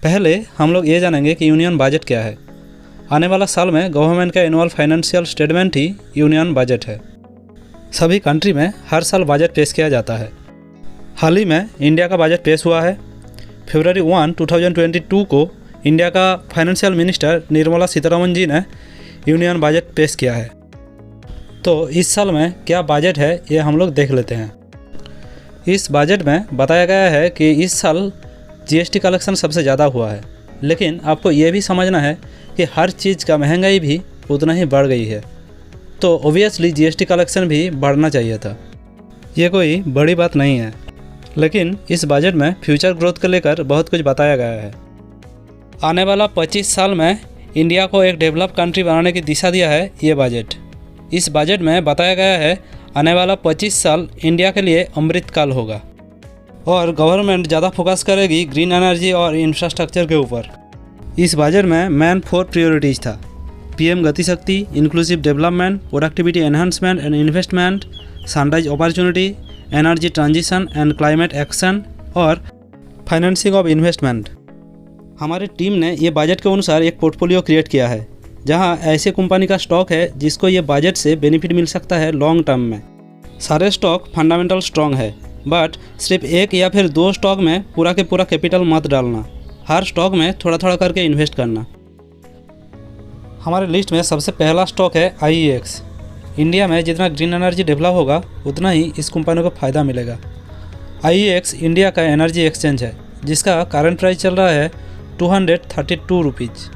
पहले हम लोग ये जानेंगे कि यूनियन बजट क्या है। आने वाला साल में गवर्नमेंट का एनुअल फाइनेंशियल स्टेटमेंट ही यूनियन बजट है। सभी कंट्री में हर साल बजट पेश किया जाता है। हाल ही में इंडिया का बजट पेश हुआ है। फरवरी 1, 2022 को इंडिया का फाइनेंशियल मिनिस्टर निर्मला सीतारमण जी ने यूनियन बजट पेश किया है। तो इस साल में क्या बजट है ये हम लोग देख लेते हैं। इस बजट में बताया गया है कि इस साल जीएसटी कलेक्शन सबसे ज़्यादा हुआ है, लेकिन आपको ये भी समझना है कि हर चीज़ का महंगाई भी उतना ही बढ़ गई है, तो ओबियसली जीएसटी कलेक्शन भी बढ़ना चाहिए था। ये कोई बड़ी बात नहीं है, लेकिन इस बजट में फ्यूचर ग्रोथ को लेकर बहुत कुछ बताया गया है। आने वाला 25 साल में इंडिया को एक डेवलप कंट्री बनाने की दिशा दिया है ये बजट। इस बजट में बताया गया है आने वाला 25 साल इंडिया के लिए अमृत काल होगा और गवर्नमेंट ज़्यादा फोकस करेगी ग्रीन एनर्जी और इंफ्रास्ट्रक्चर के ऊपर। इस बजट में मेन 4 प्रायोरिटीज़ था: पीएम गति शक्ति, inclusive development, productivity enhancement and investment, sunrise opportunity, energy transition and climate action और फाइनेंसिंग ऑफ इन्वेस्टमेंट। हमारी टीम ने ये बजट के अनुसार एक पोर्टफोलियो क्रिएट किया है, जहां ऐसे कंपनी का स्टॉक है जिसको ये बजट से बेनिफिट मिल सकता है लॉन्ग टर्म में। सारे स्टॉक फंडामेंटल स्ट्रॉन्ग है, बट सिर्फ एक या फिर 2 स्टॉक में पूरा के पूरा कैपिटल मत डालना। हर स्टॉक में थोड़ा थोड़ा करके इन्वेस्ट करना। हमारे लिस्ट में सबसे पहला स्टॉक है IEX। इंडिया में जितना ग्रीन एनर्जी डेवलप होगा उतना ही इस कंपनी को फ़ायदा मिलेगा। IEX इंडिया का एनर्जी एक्सचेंज है, जिसका करंट प्राइस चल रहा है 232 रुपीज़।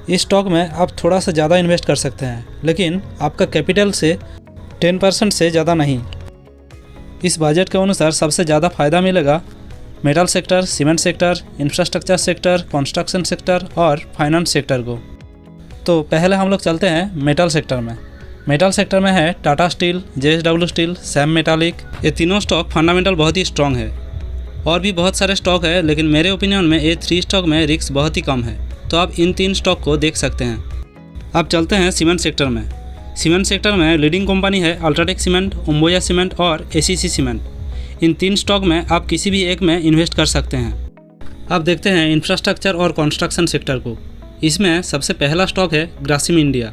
इस स्टॉक में आप थोड़ा सा ज़्यादा इन्वेस्ट कर सकते हैं, लेकिन आपका कैपिटल से 10% से ज़्यादा नहीं। इस बजट के अनुसार सबसे ज़्यादा फ़ायदा मिलेगा metal sector, cement sector, infrastructure sector, construction sector और फाइनेंस सेक्टर को। तो पहले हम लोग चलते हैं मेटल सेक्टर में। मेटल सेक्टर में है Tata steel, JSW steel, Sam metallic. ये तीनों स्टॉक फंडामेंटल बहुत ही स्ट्रॉन्ग है। और भी बहुत सारे स्टॉक है, लेकिन मेरे ओपिनियन में ये 3 स्टॉक में रिस्क बहुत ही कम है, तो आप इन 3 स्टॉक को देख सकते हैं। अब चलते हैं सीमेंट सेक्टर में। सीमेंट सेक्टर में लीडिंग कंपनी है अल्ट्राटेक सीमेंट, अंबुजा सीमेंट और ACC सीमेंट। इन 3 स्टॉक में आप किसी भी एक में इन्वेस्ट कर सकते हैं। अब देखते हैं इंफ्रास्ट्रक्चर और कंस्ट्रक्शन सेक्टर को। इसमें सबसे पहला स्टॉक है ग्रासिम इंडिया।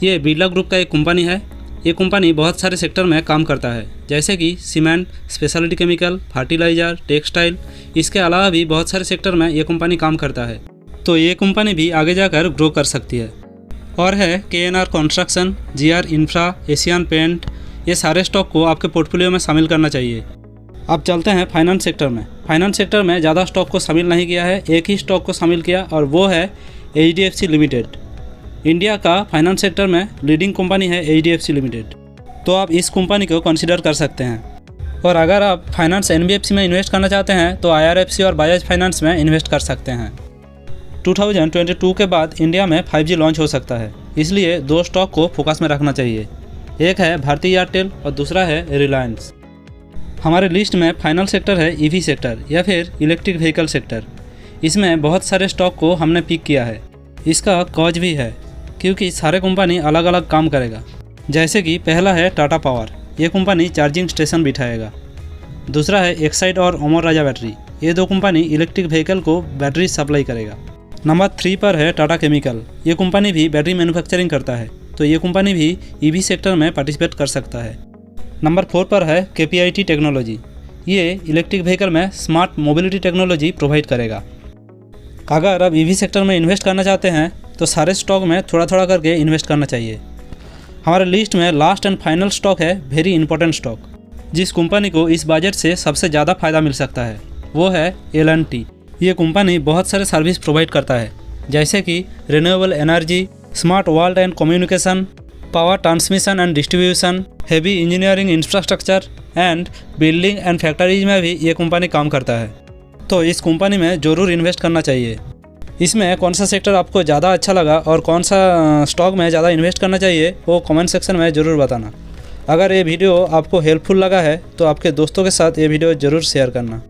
ये बिरला ग्रुप का एक कंपनी है। ये कंपनी बहुत सारे सेक्टर में काम करता है, जैसे कि cement, speciality chemical, fertiliser, textile. इसके अलावा भी बहुत सारे सेक्टर में ये कंपनी काम करता है, तो ये कंपनी भी आगे जाकर ग्रो कर सकती है। और है KNR construction, GR infra, Asian paint. ये सारे स्टॉक को आपके पोर्टफोलियो में शामिल करना चाहिए। अब चलते हैं फाइनेंस सेक्टर में। फाइनेंस सेक्टर में ज़्यादा स्टॉक को शामिल नहीं किया है, एक ही स्टॉक को शामिल किया और वो है HDFC लिमिटेड। इंडिया का फाइनेंस सेक्टर में लीडिंग कंपनी है HDFC लिमिटेड, तो आप इस कंपनी को कंसिडर कर सकते हैं। और अगर आप फाइनेंस NBFC में इन्वेस्ट करना चाहते हैं तो IRFC और बजाज फाइनेंस में इन्वेस्ट कर सकते हैं। 2022 के बाद इंडिया में 5G लॉन्च हो सकता है, इसलिए 2 स्टॉक को फोकस में रखना चाहिए। एक है भारती एयरटेल और दूसरा है रिलायंस। हमारे लिस्ट में फाइनल सेक्टर है EV सेक्टर या फिर इलेक्ट्रिक व्हीकल सेक्टर। इसमें बहुत सारे स्टॉक को हमने पिक किया है। इसका कॉज भी है, क्योंकि सारे कंपनी अलग अलग काम करेगा। जैसे कि पहला है टाटा पावर। ये कंपनी चार्जिंग स्टेशन बिठाएगा। दूसरा है एक्साइड और अमर राजा बैटरी। ये 2 कंपनी इलेक्ट्रिक व्हीकल को बैटरी सप्लाई करेगा। नंबर 3 पर है टाटा केमिकल। ये कंपनी भी बैटरी मैन्युफैक्चरिंग करता है, तो ये कंपनी भी EV सेक्टर में पार्टिसिपेट कर सकता है। नंबर 4 पर है KPIT टेक्नोलॉजी। ये इलेक्ट्रिक व्हीकल में स्मार्ट मोबिलिटी टेक्नोलॉजी प्रोवाइड करेगा। अगर आप EV सेक्टर में इन्वेस्ट करना चाहते हैं तो सारे स्टॉक में थोड़ा थोड़ा करके इन्वेस्ट करना चाहिए। हमारे लिस्ट में लास्ट एंड फाइनल स्टॉक है वेरी इंपॉर्टेंट स्टॉक, जिस कंपनी को इस बजट से सबसे ज़्यादा फ़ायदा मिल सकता है, वो है L&T। ये कंपनी बहुत सारे सर्विस प्रोवाइड करता है, जैसे कि renewable energy, smart world and communication, power transmission and distribution, heavy engineering infrastructure and building and factories में भी ये कंपनी काम करता है। तो इस कंपनी में ज़रूर इन्वेस्ट करना चाहिए। इसमें कौन सा सेक्टर आपको ज़्यादा अच्छा लगा और कौन सा स्टॉक में ज़्यादा इन्वेस्ट करना चाहिए वो कमेंट सेक्शन में ज़रूर बताना। अगर ये वीडियो आपको हेल्पफुल लगा है तो आपके दोस्तों के साथ ये वीडियो ज़रूर शेयर करना।